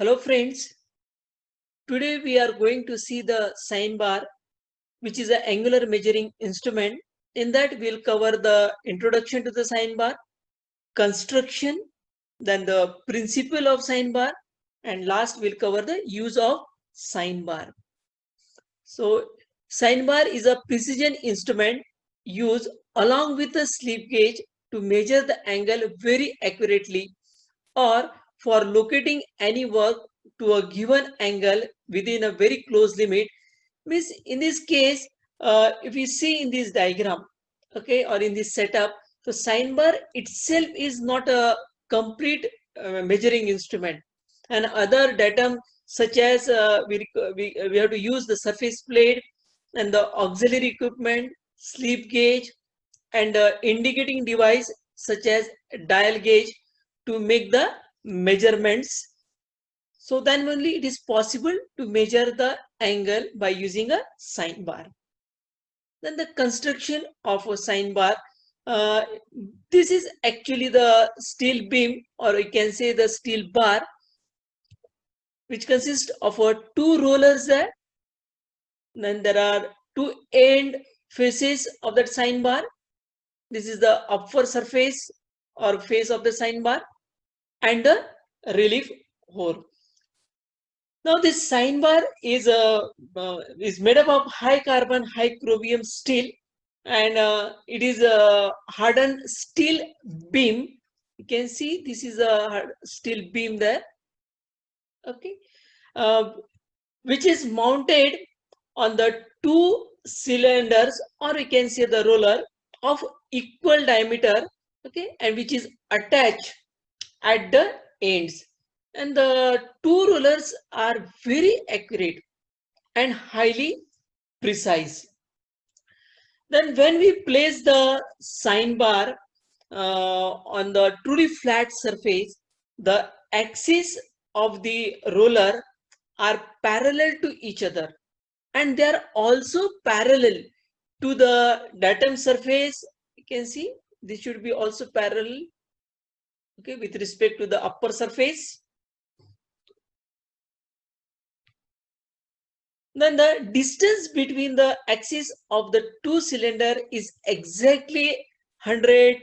Hello friends, today we are going to see the sine bar, which is an angular measuring instrument. In that we'll cover the introduction to the sine bar, construction, then the principle of sine bar, and last we'll cover the use of sine bar. So sine bar is a precision instrument used along with a slip gauge to measure the angle very accurately or for locating any work to a given angle within a very close limit. Means in this case, if you see in this diagram, okay, or in this setup, so sine bar itself is not a complete measuring instrument, and other datum such as we have to use the surface plate and the auxiliary equipment, slip gauge, and indicating device such as dial gauge to make the measurements. So then only it is possible to measure the angle by using a sine bar. Then the construction of a sine bar. Uh, this is actually the steel beam, or you can say the steel bar, which consists of two rollers there. Then there are two end faces of that sine bar. This is the upper surface or face of the sine bar and the relief hole. Now this sine bar is made up of high carbon, high chromium steel, and it is a hardened steel beam. You can see this is a steel beam there. Okay, uh, which is mounted on the two cylinders, or we can say the roller of equal diameter. Okay, and which is attached at the ends, and the two rollers are very accurate and highly precise. Then when we place the sine bar on the truly flat surface, the axes of the roller are parallel to each other, and they are also parallel to the datum surface. You can see this should be also parallel, okay, with respect to the upper surface. Then the distance between the axis of the two cylinder is exactly 100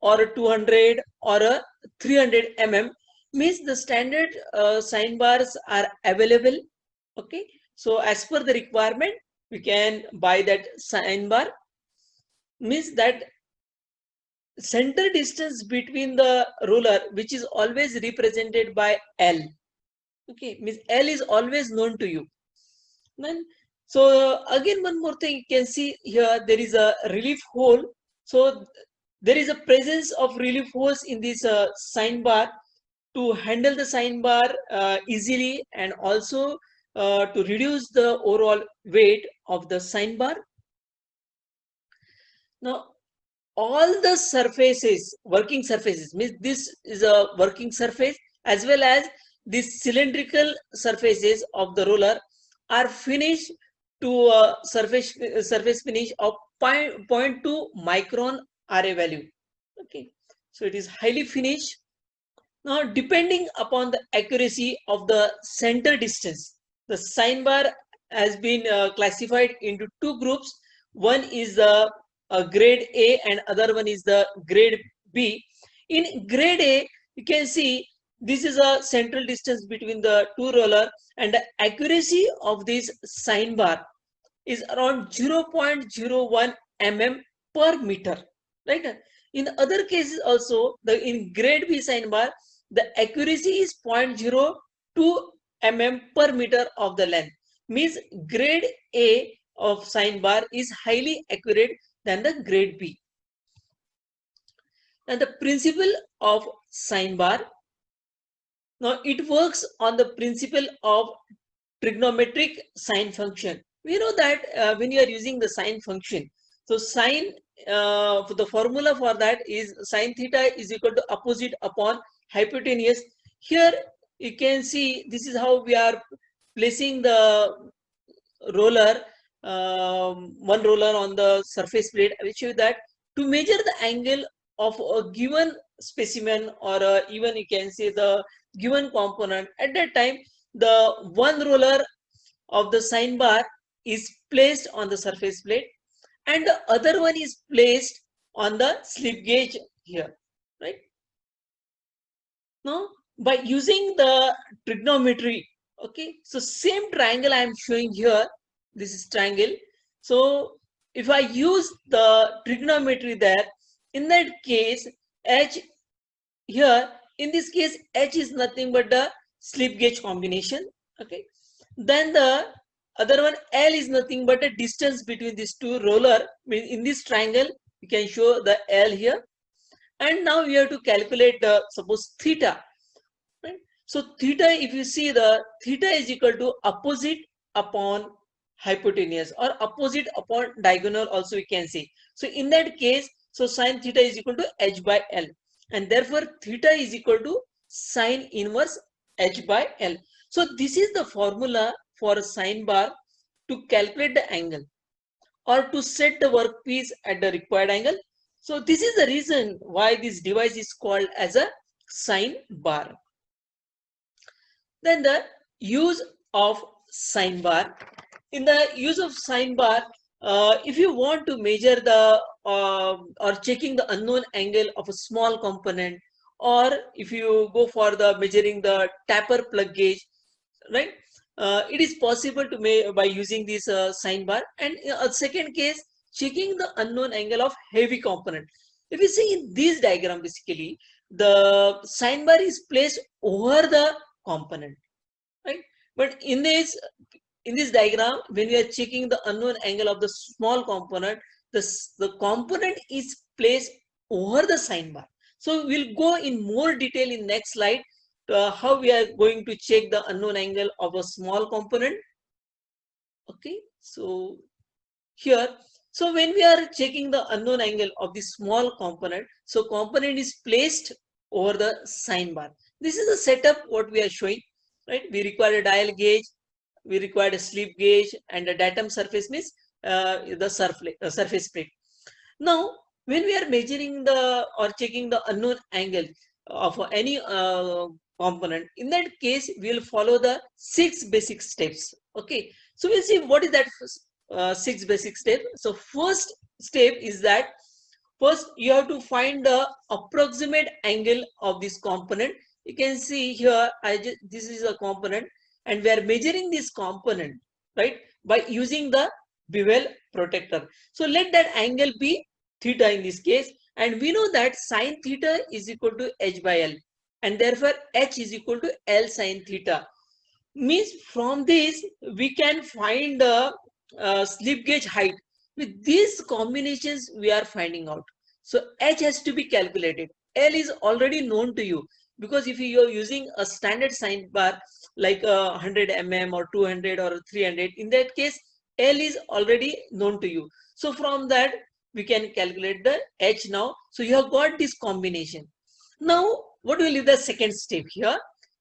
or a 200 or a 300 mm. Means the standard sine bars are available. Okay, so as per the requirement we can buy that sine bar. Means that center distance between the ruler, which is always represented by L. Okay, means L is always known to you. Then, so again one more thing, you can see here there is a relief hole. So there is a presence of relief holes in this sine bar to handle the sine bar easily, and also to reduce the overall weight of the sine bar. Now all the surfaces, working surfaces, means this is a working surface, as well as these cylindrical surfaces of the roller are finished to a surface finish of 0.2 micron RA value. Okay, so it is highly finished. Now depending upon the accuracy of the center distance, the sine bar has been classified into two groups. One is the grade A and other one is the grade B. In grade A, you can see this is a central distance between the two roller, and the accuracy of this sine bar is around 0.01 mm per meter, right? In other cases also, in grade B sine bar, the accuracy is 0.02 mm per meter of the length. Means grade A of sine bar is highly accurate than the grade B. And the principle of sine bar, now it works on the principle of trigonometric sine function. We know that when you are using the sine function, so sine, for the formula for that is sine theta is equal to opposite upon hypotenuse. Here you can see this is how we are placing the roller, one roller on the surface plate. I will show you that to measure the angle of a given specimen, or even you can say the given component, at that time the one roller of the sine bar is placed on the surface plate and the other one is placed on the slip gauge here, right? Now by using the trigonometry, okay, so same triangle I am showing here, this is triangle. So if I use the trigonometry there, in that case h here, in this case h is nothing but the slip gauge combination, okay. Then the other one L is nothing but a distance between these two roller. In this triangle you can show the L here, and now we have to calculate the suppose theta, right? So theta, if you see, the theta is equal to opposite upon hypotenuse, or opposite upon diagonal also we can say. So in that case, so sine theta is equal to h by L, and therefore theta is equal to sine inverse h by L. So this is the formula for a sine bar to calculate the angle or to set the workpiece at the required angle. So this is the reason why this device is called as a sine bar. Then the use of sine bar. In the use of sine bar, if you want to measure the or checking the unknown angle of a small component, or if you go for the measuring the taper plug gauge, right? It is possible to make by using this sine bar. And a second case, checking the unknown angle of heavy component. If you see in this diagram, basically the sine bar is placed over the component, right? But in this diagram, when we are checking the unknown angle of the small component, the component is placed over the sine bar. So we'll go in more detail in next slide how we are going to check the unknown angle of a small component. Okay, so here, so when we are checking the unknown angle of the small component, so component is placed over the sine bar. This is the setup what we are showing, right? We require a dial gauge, we require a slip gauge, and a datum surface means the surface plate. Now when we are measuring the or checking the unknown angle of any component, in that case we will follow the 6 basic steps. Okay, so we'll see what is that 6 basic steps. So first step is that first you have to find the approximate angle of this component. You can see here this is a component and we are measuring this component, right, by using the bevel protractor. So let that angle be theta in this case, and we know that sine theta is equal to h by L, and therefore h is equal to L sine theta. Means from this we can find the slip gauge height. With these combinations we are finding out. So h has to be calculated. L is already known to you, because if you are using a standard sine bar like 100 mm or 200 or 300, in that case L is already known to you. So from that we can calculate the h now. So you have got this combination. Now what will be the second step here?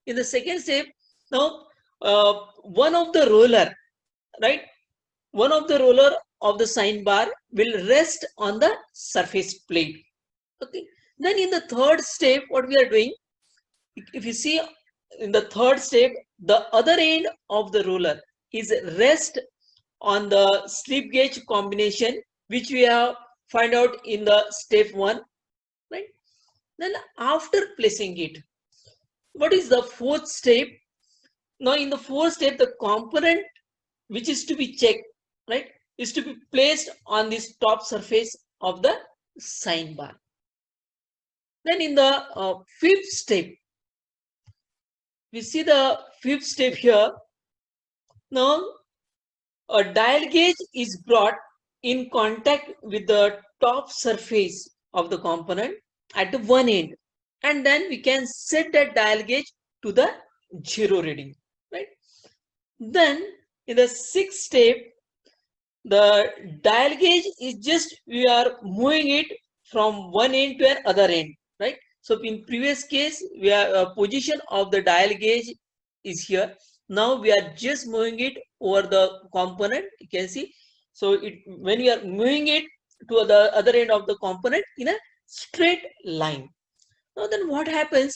In the second step, now one of the roller, right, one of the roller of the sine bar will rest on the surface plate. Okay, then in the third step what we are doing, if you see in the third step, the other end of the roller is rest on the slip gauge combination which we have find out in the step 1, right? Then after placing it, what is the fourth step? Now in the fourth step, the component which is to be checked, right, is to be placed on this top surface of the sine bar. Then in the fifth step, we see the fifth step here. Now a dial gauge is brought in contact with the top surface of the component at the one end, and then we can set that dial gauge to the 0 reading, right? Then in the sixth step, the dial gauge is just we are moving it from one end to another end, right? So in previous case, we are position of the dial gauge is here. Now we are just moving it over the component. You can see. So when we are moving it to the other end of the component in a straight line. Now then what happens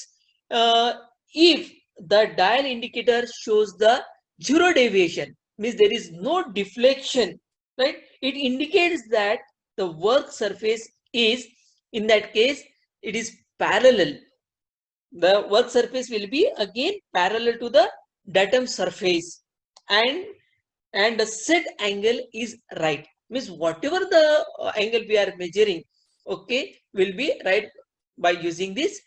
if the dial indicator shows the zero deviation, means there is no deflection, right? It indicates that the work surface is, in that case, it is parallel. The work surface will be again parallel to the datum surface, and the set angle is right, means whatever the angle we are measuring, okay, will be right by using this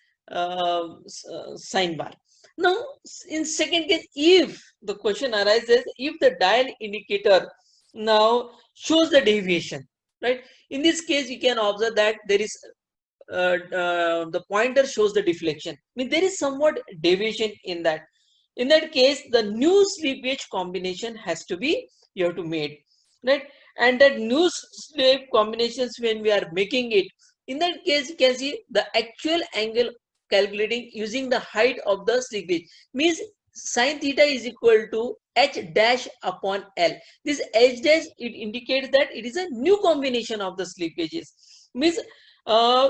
sign bar. Now in second case, if the question arises, if the dial indicator now shows the deviation, right, in this case you can observe that there is the pointer shows the deflection, I mean there is somewhat deviation in that. In that case, the new slip gauge combination has to be, you have to made, right? And that new slip combinations, when we are making it, in that case you can see the actual angle calculating using the height of the slip gauge, means sine theta is equal to h dash upon l. This h dash, it indicates that it is a new combination of the slip gauges, means uh,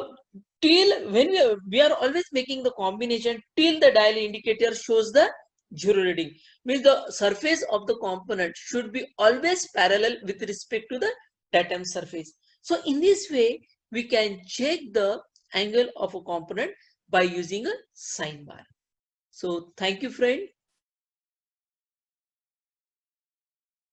till when we are always making the combination till the dial indicator shows the zero reading, means the surface of the component should be always parallel with respect to the datum surface. So in this way we can check the angle of a component by using a sign bar. So thank you friend.